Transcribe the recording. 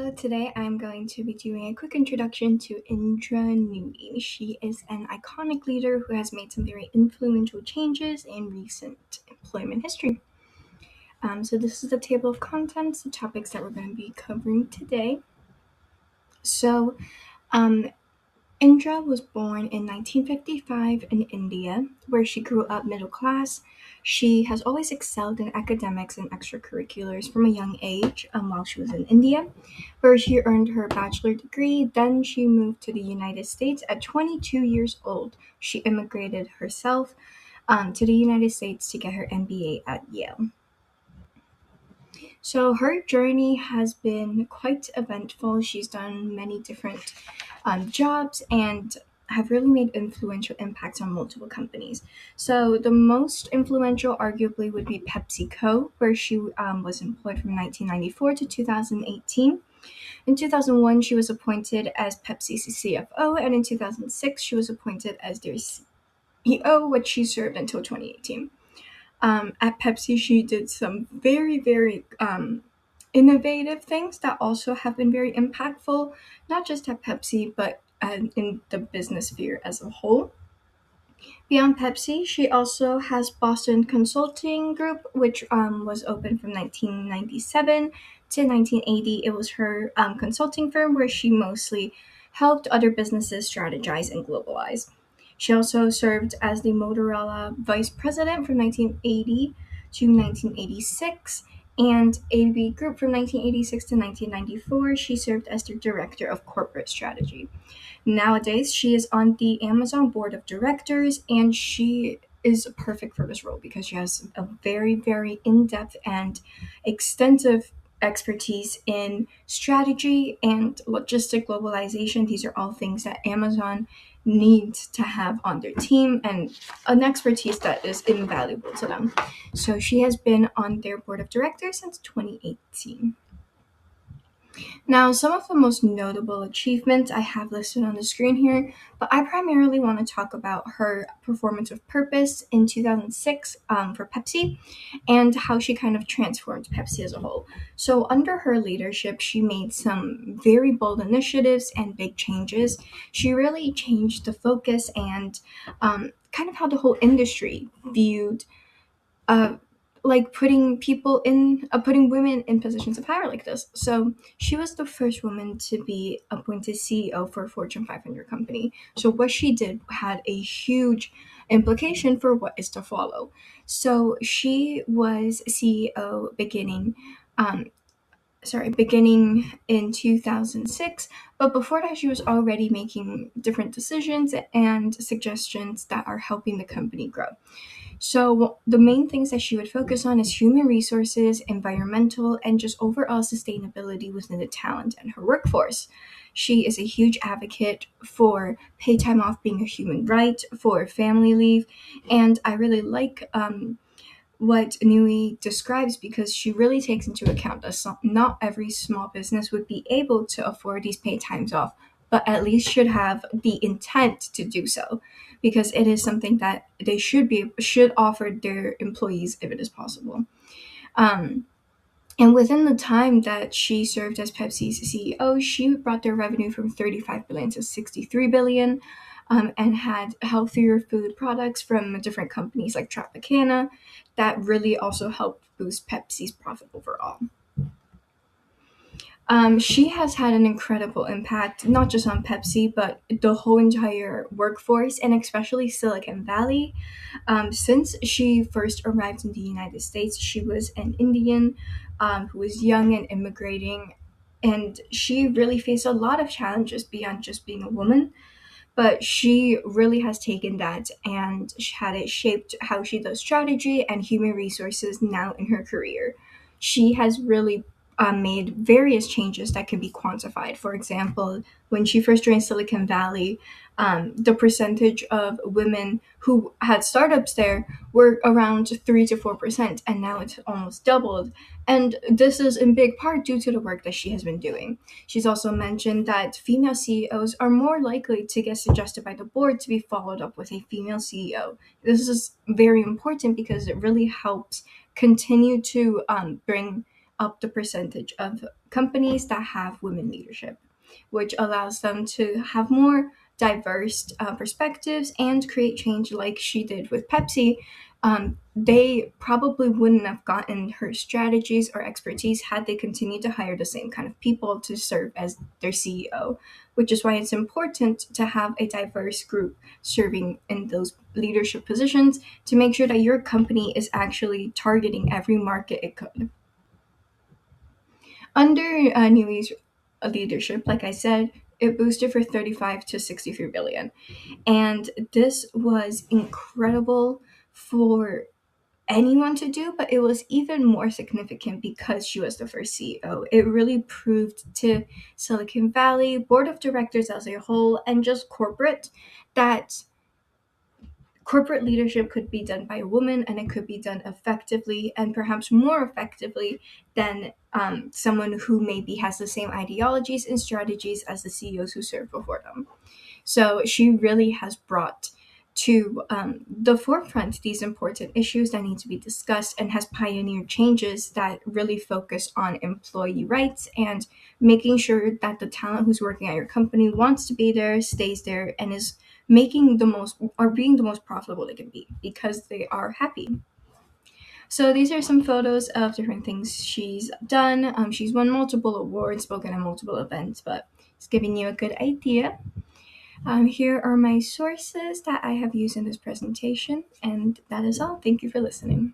So today I'm going to be doing a quick introduction to Indra Nooyi. She is an iconic leader who has made some very influential changes in recent employment history. So this is the table of contents, the topics that we're going to be covering today. So um, Indra was born in 1955 in India, where she grew up middle class. She has always excelled in academics and extracurriculars from a young age while she was in India, where she earned her bachelor degree. Then she moved to the United States at 22 years old. She immigrated herself to the United States to get her MBA at Yale. So her journey has been quite eventful. She's done many different jobs and have really made influential impacts on multiple companies. So the most influential arguably would be PepsiCo, where she was employed from 1994 to 2018. In 2001, she was appointed as Pepsi's CFO, and in 2006, she was appointed as their CEO, which she served until 2018. At Pepsi, she did some very innovative things that also have been very impactful, not just at Pepsi, but in the business sphere as a whole. Beyond Pepsi, she also has Boston Consulting Group, which was opened from 1997 to 1980. It was her consulting firm where she mostly helped other businesses strategize and globalize. She also served as the Motorola vice president from 1980 to 1986, and AB Group from 1986 to 1994. She served as the director of corporate strategy. Nowadays, she is on the Amazon board of directors, and she is perfect for this role because she has a very in depth and extensive expertise in strategy and logistic globalization. These are all things that Amazon needs to have on their team and an expertise that is invaluable to them. So she has been on their board of directors since 2018. Now, some of the most notable achievements I have listed on the screen here, but I primarily want to talk about her performance of purpose in 2006 for Pepsi and how she kind of transformed Pepsi as a whole. So, under her leadership, she made some very bold initiatives and big changes. She really changed the focus and kind of how the whole industry viewed uh, like putting women in positions of power like this. So she was the first woman to be appointed CEO for a Fortune 500 company. So what she did had a huge implication for what is to follow. So she was CEO um, beginning in 2006, but before that she was already making different decisions and suggestions that are helping the company grow. So the main things that she would focus on is human resources, environmental, and just overall sustainability within the talent and her workforce. She is a huge advocate for paid time off being a human right, for family leave, and I really like what Nooyi describes because she really takes into account that not every small business would be able to afford these paid times off, but at least should have the intent to do so because it is something that they should offer their employees if it is possible. Um, and within the time that she served as Pepsi's CEO, she brought their revenue from 35 billion to 63 billion, and had healthier food products from different companies like Tropicana that really also helped boost Pepsi's profit overall. She has had an incredible impact, not just on Pepsi, but the whole entire workforce, and especially Silicon Valley. Since she first arrived in the United States, she was an Indian who was young and immigrating, and she really faced a lot of challenges beyond just being a woman. But she really has taken that and had it shaped how she does strategy and human resources now in her career. She has really made various changes that can be quantified. For example, when she first joined Silicon Valley, the percentage of women who had startups there were around 3 to 4%, and now it's almost doubled. And this is in big part due to the work that she has been doing. She's also mentioned that female CEOs are more likely to get suggested by the board to be followed up with a female CEO. This is very important because it really helps continue to bring up the percentage of companies that have women leadership, which allows them to have more diverse perspectives and create change like she did with Pepsi. They probably wouldn't have gotten her strategies or expertise had they continued to hire the same kind of people to serve as their CEO, which is why it's important to have a diverse group serving in those leadership positions to make sure that your company is actually targeting every market it could. Under Nooyi's leadership, like I said, it boosted for 35 to 63 billion. And this was incredible for anyone to do, but it was even more significant because she was the first CEO. It really proved to Silicon Valley, board of directors as a whole, and just that corporate leadership could be done by a woman and it could be done effectively and perhaps more effectively than someone who maybe has the same ideologies and strategies as the CEOs who served before them. So she really has brought to the forefront these important issues that need to be discussed and has pioneered changes that really focus on employee rights and making sure that the talent who's working at your company wants to be there, stays there, and is making the most or being the most profitable they can be because they are happy. So these are some photos of different things she's done. She's won multiple awards, spoken at multiple events, but it's giving you a good idea. Here are my sources that I have used in this presentation, and that is all. Thank you for listening.